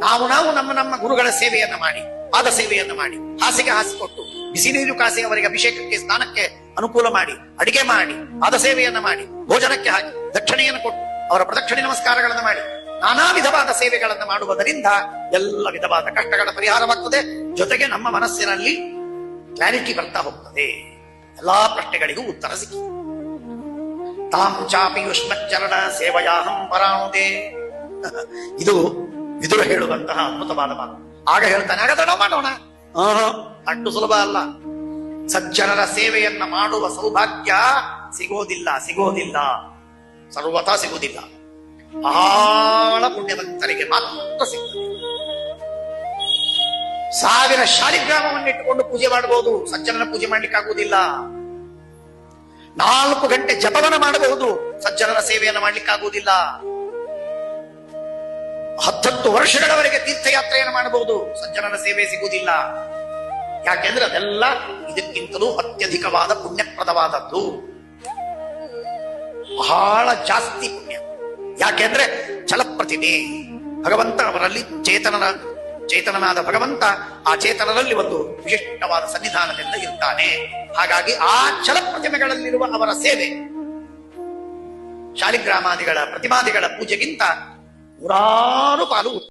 ನಾವು ನಮ್ಮ ಗುರುಗಳ ಸೇವೆಯನ್ನ ಮಾಡಿ, ಪಾದ ಸೇವೆಯನ್ನ ಮಾಡಿ, ಹಾಸಿಗೆ ಹಾಸಿಕೊಟ್ಟು, ಬಿಸಿ ನೀರು ಕಾಸಿ ಅವರಿಗೆ ಅಭಿಷೇಕಕ್ಕೆ ಸ್ನಾನಕ್ಕೆ ಅನುಕೂಲ ಮಾಡಿ, ಅಡಿಗೆ ಮಾಡಿ, ಪಾದ ಸೇವೆಯನ್ನ ಮಾಡಿ, ಭೋಜನಕ್ಕೆ ಹಾಕಿ, ದಕ್ಷಿಣೆಯನ್ನು ಕೊಟ್ಟು ಅವರ ಪ್ರದಕ್ಷಿಣೆ ನಮಸ್ಕಾರಗಳನ್ನು ಮಾಡಿ, ನಾನಾ ವಿಧವಾದ ಸೇವೆಗಳನ್ನು ಮಾಡುವುದರಿಂದ ಎಲ್ಲ ವಿಧವಾದ ಕಷ್ಟಗಳ ಪರಿಹಾರವಾಗ್ತದೆ. ಜೊತೆಗೆ ನಮ್ಮ ಮನಸ್ಸಿನಲ್ಲಿ ಕ್ಲಾರಿಟಿ ಬರ್ತಾ ಹೋಗ್ತದೆ, ಎಲ್ಲಾ ಪ್ರಶ್ನೆಗಳಿಗೂ ಉತ್ತರ ಸಿಕ್ಕಿ. ತಾಂ ಚಾಪಿ ಯುಷ್ಮಚ್ಚರಣ ಸೇವಯಾಹಂ ಪರಾಣುದೇ. ಇದು ವಿದುರ ಹೇಳುವಂತಹ ಅದ್ಭುತವಾದ ಮಾತು. ಆಗ ಹೇಳ್ತಾನೆ, ಹಾಗಾದ್ರೆ ನಾವು ಮಾಡೋಣ. ಅಷ್ಟು ಸುಲಭ ಅಲ್ಲ. ಸಜ್ಜನರ ಸೇವೆಯನ್ನ ಮಾಡುವ ಸೌಭಾಗ್ಯ ಸಿಗೋದಿಲ್ಲ, ಸರ್ವತಾ ಸಿಗುವುದಿಲ್ಲ. ಬಹಳ ಪುಣ್ಯವಂತರಿಗೆ ಮಾತ್ರ ಸಿಗ್ತದೆ. 1000 ಶಾಲಿಗ್ರಾಮವನ್ನು ಇಟ್ಟುಕೊಂಡು ಪೂಜೆ ಮಾಡಬಹುದು, ಸಜ್ಜನನ ಪೂಜೆ ಮಾಡ್ಲಿಕ್ಕಾಗುವುದಿಲ್ಲ. 4 ಗಂಟೆ ಜಪವನ್ನ ಮಾಡಬಹುದು, ಸಜ್ಜನರ ಸೇವೆಯನ್ನು ಮಾಡ್ಲಿಕ್ಕಾಗುವುದಿಲ್ಲ. 10 ವರ್ಷಗಳವರೆಗೆ ತೀರ್ಥಯಾತ್ರೆಯನ್ನು ಮಾಡಬಹುದು, ಸಜ್ಜನರ ಸೇವೆ ಸಿಗುವುದಿಲ್ಲ. ಯಾಕೆಂದ್ರೆ ಅದೆಲ್ಲ ಇದಕ್ಕಿಂತಲೂ ಅತ್ಯಧಿಕವಾದ ಪುಣ್ಯಪ್ರದವಾದದ್ದು, ಬಹಳ ಜಾಸ್ತಿ ಪುಣ್ಯ. ಯಾಕೆಂದ್ರೆ ಛಲಪ್ರತಿಮೆ ಭಗವಂತ ಅವರಲ್ಲಿ ಚೇತನನಾದ ಭಗವಂತ ಆ ಚೇತನರಲ್ಲಿ ಒಂದು ವಿಶಿಷ್ಟವಾದ ಸನ್ನಿಧಾನದಿಂದ ಇರ್ತಾನೆ. ಹಾಗಾಗಿ ಆ ಛಲಪ್ರತಿಮೆಗಳಲ್ಲಿರುವ ಅವರ ಸೇವೆ ಶಾಲಿಗ್ರಾಮಾದಿಗಳ ಪ್ರತಿಮಾದಿಗಳ ಪೂಜೆಗಿಂತ 100 ಪಾಲು